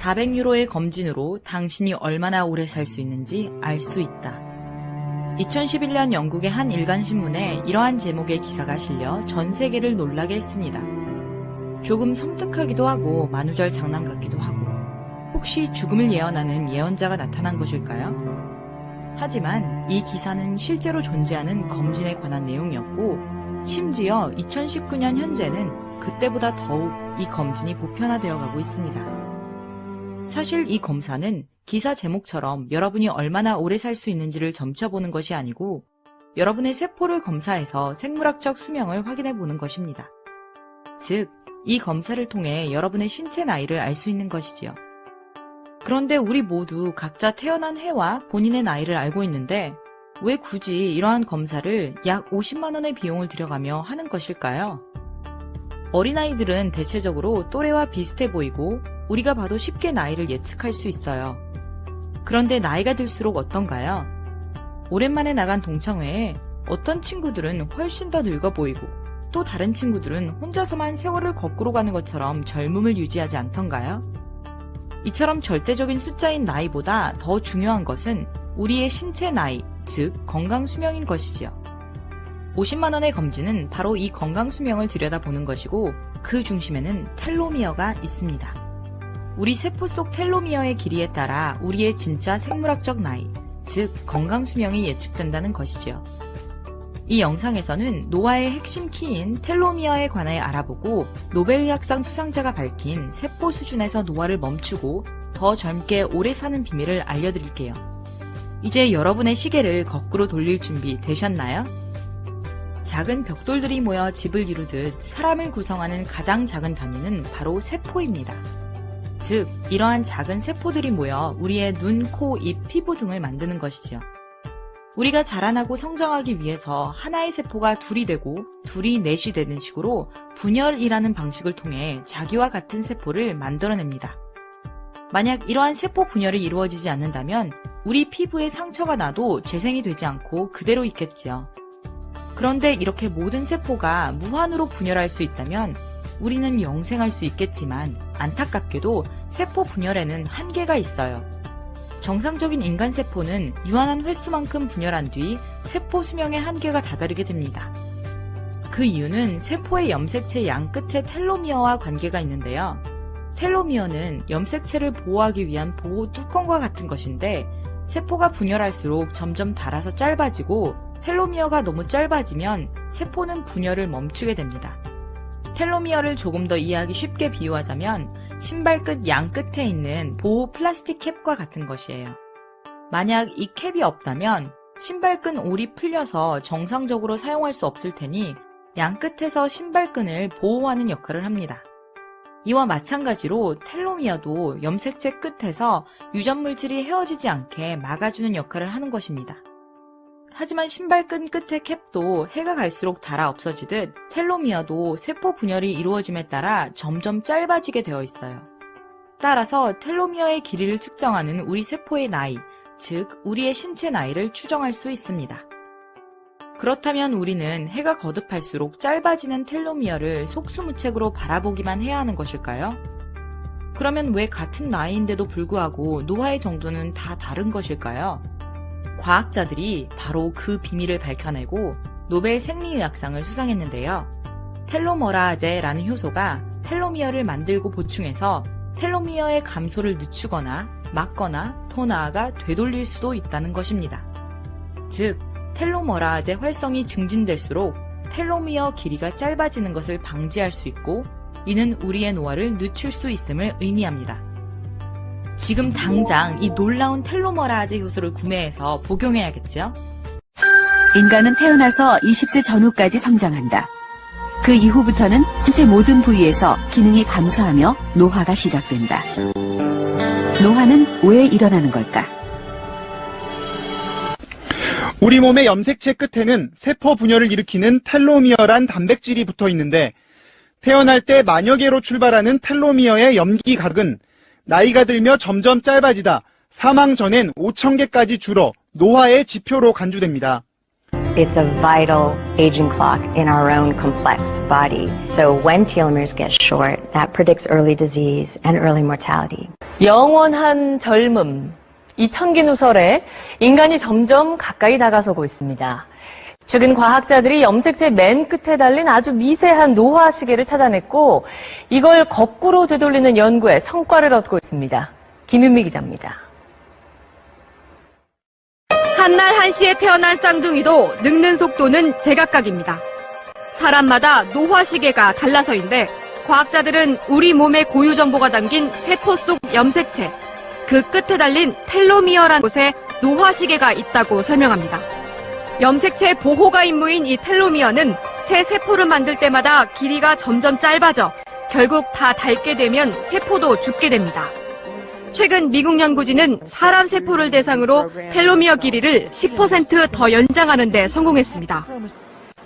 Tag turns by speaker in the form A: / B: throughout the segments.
A: 400유로의 검진으로 당신이 얼마나 오래 살 수 있는지 알 수 있다. 2011년 영국의 한 일간신문에 이러한 제목의 기사가 실려 전 세계를 놀라게 했습니다. 조금 섬뜩하기도 하고 만우절 장난 같기도 하고 혹시 죽음을 예언하는 예언자가 나타난 것일까요? 하지만 이 기사는 실제로 존재하는 검진에 관한 내용이었고 심지어 2019년 현재는 그때보다 더욱 이 검진이 보편화되어 가고 있습니다. 사실 이 검사는 기사 제목처럼 여러분이 얼마나 오래 살 수 있는지를 점쳐보는 것이 아니고 여러분의 세포를 검사해서 생물학적 수명을 확인해 보는 것입니다. 즉, 이 검사를 통해 여러분의 신체 나이를 알 수 있는 것이지요. 그런데 우리 모두 각자 태어난 해와 본인의 나이를 알고 있는데 왜 굳이 이러한 검사를 약 50만 원의 비용을 들여가며 하는 것일까요? 어린아이들은 대체적으로 또래와 비슷해 보이고 우리가 봐도 쉽게 나이를 예측할 수 있어요. 그런데 나이가 들수록 어떤가요? 오랜만에 나간 동창회에 어떤 친구들은 훨씬 더 늙어 보이고 또 다른 친구들은 혼자서만 세월을 거꾸로 가는 것처럼 젊음을 유지하지 않던가요? 이처럼 절대적인 숫자인 나이보다 더 중요한 것은 우리의 신체 나이, 즉 건강 수명인 것이지요. 50만 원의 검진은 바로 이 건강 수명을 들여다보는 것이고 그 중심에는 텔로미어가 있습니다. 우리 세포 속 텔로미어의 길이에 따라 우리의 진짜 생물학적 나이, 즉 건강 수명이 예측된다는 것이지요. 이 영상에서는 노화의 핵심 키인 텔로미어에 관해 알아보고 노벨의학상 수상자가 밝힌 세포 수준에서 노화를 멈추고 더 젊게 오래 사는 비밀을 알려드릴게요. 이제 여러분의 시계를 거꾸로 돌릴 준비 되셨나요? 작은 벽돌들이 모여 집을 이루듯 사람을 구성하는 가장 작은 단위는 바로 세포입니다. 즉, 이러한 작은 세포들이 모여 우리의 눈, 코, 입, 피부 등을 만드는 것이지요. 우리가 자라나고 성장하기 위해서 하나의 세포가 둘이 되고 둘이 넷이 되는 식으로 분열이라는 방식을 통해 자기와 같은 세포를 만들어냅니다. 만약 이러한 세포 분열이 이루어지지 않는다면 우리 피부에 상처가 나도 재생이 되지 않고 그대로 있겠지요. 그런데 이렇게 모든 세포가 무한으로 분열할 수 있다면 우리는 영생할 수 있겠지만 안타깝게도 세포 분열에는 한계가 있어요. 정상적인 인간 세포는 유한한 횟수만큼 분열한 뒤 세포 수명의 한계가 다다르게 됩니다. 그 이유는 세포의 염색체 양 끝에 텔로미어와 관계가 있는데요. 텔로미어는 염색체를 보호하기 위한 보호 뚜껑과 같은 것인데 세포가 분열할수록 점점 닳아서 짧아지고 텔로미어가 너무 짧아지면 세포는 분열을 멈추게 됩니다. 텔로미어를 조금 더 이해하기 쉽게 비유하자면 신발 끝 양 끝에 있는 보호 플라스틱 캡과 같은 것이에요. 만약 이 캡이 없다면 신발끈 올이 풀려서 정상적으로 사용할 수 없을 테니 양 끝에서 신발끈을 보호하는 역할을 합니다. 이와 마찬가지로 텔로미어도 염색체 끝에서 유전물질이 헤어지지 않게 막아주는 역할을 하는 것입니다. 하지만 신발끈 끝의 캡도 해가 갈수록 닳아 없어지듯 텔로미어도 세포 분열이 이루어짐에 따라 점점 짧아지게 되어 있어요. 따라서 텔로미어의 길이를 측정하는 우리 세포의 나이, 즉 우리의 신체 나이를 추정할 수 있습니다. 그렇다면 우리는 해가 거듭할수록 짧아지는 텔로미어를 속수무책으로 바라보기만 해야 하는 것일까요? 그러면 왜 같은 나이인데도 불구하고 노화의 정도는 다 다른 것일까요? 과학자들이 바로 그 비밀을 밝혀내고 노벨 생리의학상을 수상했는데요. 텔로머라아제라는 효소가 텔로미어를 만들고 보충해서 텔로미어의 감소를 늦추거나 막거나 더 나아가 되돌릴 수도 있다는 것입니다. 즉, 텔로머라아제 활성이 증진될수록 텔로미어 길이가 짧아지는 것을 방지할 수 있고 이는 우리의 노화를 늦출 수 있음을 의미합니다. 지금 당장 이 놀라운 텔로머라아제 효소를 구매해서 복용해야겠죠?
B: 인간은 태어나서 20세 전후까지 성장한다. 그 이후부터는 신체 모든 부위에서 기능이 감소하며 노화가 시작된다. 노화는 왜 일어나는 걸까?
C: 우리 몸의 염색체 끝에는 세포 분열을 일으키는 텔로미어란 단백질이 붙어 있는데 태어날 때 만여 개로 출발하는 텔로미어의 염기각은 나이가 들며 점점 짧아지다 사망 전엔 5,000개까지 줄어 노화의 지표로 간주됩니다.
D: It's a vital aging clock in our own complex body. So when telomeres get short, that predicts early disease and early mortality.
E: 영원한 젊음. 이 천기누설에 인간이 점점 가까이 다가서고 있습니다. 최근 과학자들이 염색체 맨 끝에 달린 아주 미세한 노화 시계를 찾아냈고 이걸 거꾸로 되돌리는 연구에 성과를 얻고 있습니다. 김윤미 기자입니다.
F: 한날 한시에 태어난 쌍둥이도 늙는 속도는 제각각입니다. 사람마다 노화 시계가 달라서인데 과학자들은 우리 몸의 고유 정보가 담긴 세포 속 염색체, 그 끝에 달린 텔로미어라는 곳에 노화 시계가 있다고 설명합니다. 염색체 보호가 임무인 이 텔로미어는 새 세포를 만들 때마다 길이가 점점 짧아져 결국 다 닳게 되면 세포도 죽게 됩니다. 최근 미국 연구진은 사람 세포를 대상으로 텔로미어 길이를 10% 더 연장하는 데 성공했습니다.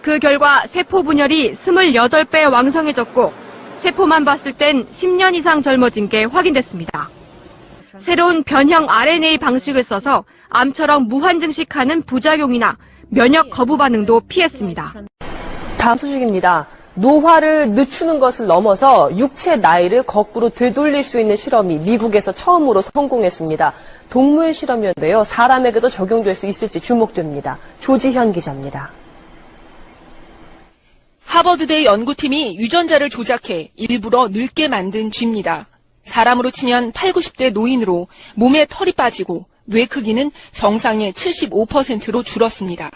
F: 그 결과 세포 분열이 28배 왕성해졌고 세포만 봤을 땐 10년 이상 젊어진 게 확인됐습니다. 새로운 변형 RNA 방식을 써서 암처럼 무한증식하는 부작용이나 면역 거부 반응도 피했습니다.
G: 다음 소식입니다. 노화를 늦추는 것을 넘어서 육체 나이를 거꾸로 되돌릴 수 있는 실험이 미국에서 처음으로 성공했습니다. 동물 실험이었는데요. 사람에게도 적용될 수 있을지 주목됩니다. 조지현 기자입니다.
H: 하버드대 연구팀이 유전자를 조작해 일부러 늙게 만든 쥐입니다. 사람으로 치면 8, 90대 노인으로 몸에 털이 빠지고 뇌 크기는 정상의 75%로 줄었습니다.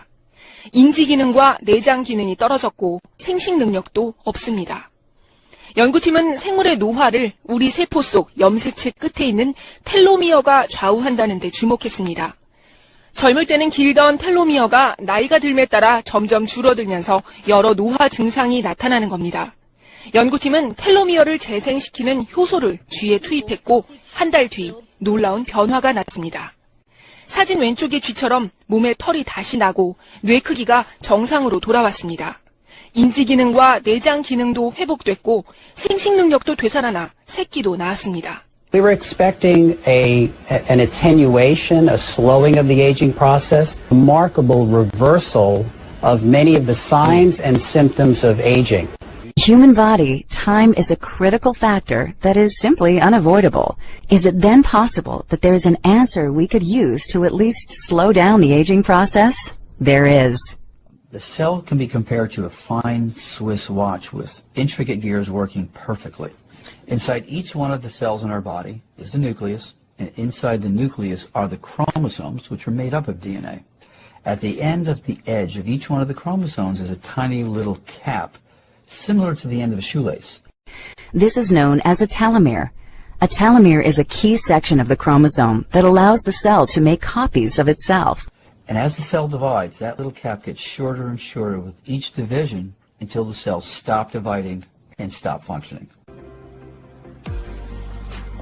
H: 인지 기능과 내장 기능이 떨어졌고 생식 능력도 없습니다. 연구팀은 생물의 노화를 우리 세포 속 염색체 끝에 있는 텔로미어가 좌우한다는 데 주목했습니다. 젊을 때는 길던 텔로미어가 나이가 들에 따라 점점 줄어들면서 여러 노화 증상이 나타나는 겁니다. 연구팀은 텔로미어를 재생시키는 효소를 쥐에 투입했고 한 달 뒤 놀라운 변화가 났습니다. 사진 왼쪽의 쥐처럼 몸에 털이 다시 나고 뇌 크기가 정상으로 돌아왔습니다. 인지 기능과 내장 기능도 회복됐고 생식 능력도 되살아나 새끼도 낳았습니다.
I: We were expecting an attenuation, a slowing of the aging process, a remarkable reversal of many of the signs and symptoms of aging.
B: Human body, time is a critical factor that is simply unavoidable. Is it then possible that there is an answer we could use to at least slow down the aging process? There is.
J: The cell can be compared to a fine Swiss watch with intricate gears working perfectly. Inside each one of the cells in our body is the nucleus, and inside the nucleus are the chromosomes, which are made up of DNA. At the end of the edge of each one of the chromosomes is a tiny little cap, similar to the end of a shoelace.
B: This is known as a telomere. A telomere is a key section of the chromosome that allows the cell to make copies of itself.
J: And as the cell divides, that little cap gets shorter and shorter with each division until the cells stop dividing and stop functioning.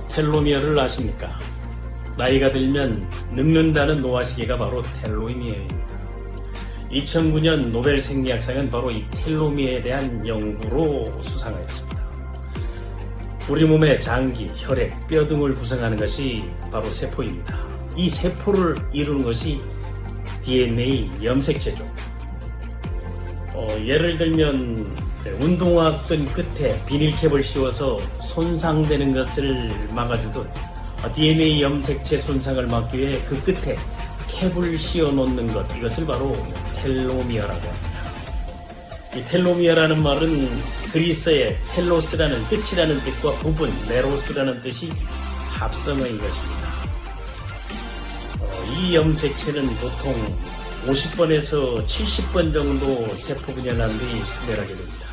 K: 텔로미어를 아십니까? 나이가 들면 늙는다는 노화 시계가 바로 텔로미어입니다. 2009년 노벨 생리학상은 바로 이 텔로미어에 대한 연구로 수상하였습니다. 우리 몸의 장기, 혈액, 뼈 등을 구성하는 것이 바로 세포입니다. 이 세포를 이루는 것이 DNA 염색체죠. 예를 들면 운동화 끈 끝에 비닐캡을 씌워서 손상되는 것을 막아주듯 DNA 염색체 손상을 막기 위해 그 끝에 캡을 씌워 놓는 것, 이것을 바로 텔로미어라고 합니다. 이 텔로미어라는 말은 그리스의 텔로스라는 끝이라는 뜻과 부분, 메로스라는 뜻이 합성어인 것입니다. 이 염색체는 보통 50번에서 70번 정도 세포 분열한 뒤 소멸하게 됩니다.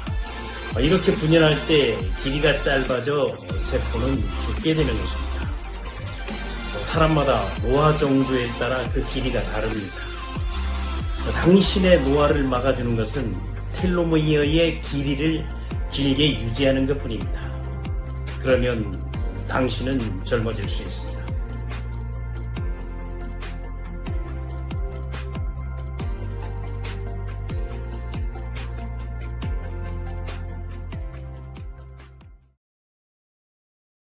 K: 이렇게 분열할 때 길이가 짧아져 세포는 죽게 되는 것입니다. 사람마다 노화 정도에 따라 그 길이가 다릅니다. 당신의 노화를 막아주는 것은 텔로미어의 길이를 길게 유지하는 것뿐입니다. 그러면 당신은 젊어질 수 있습니다.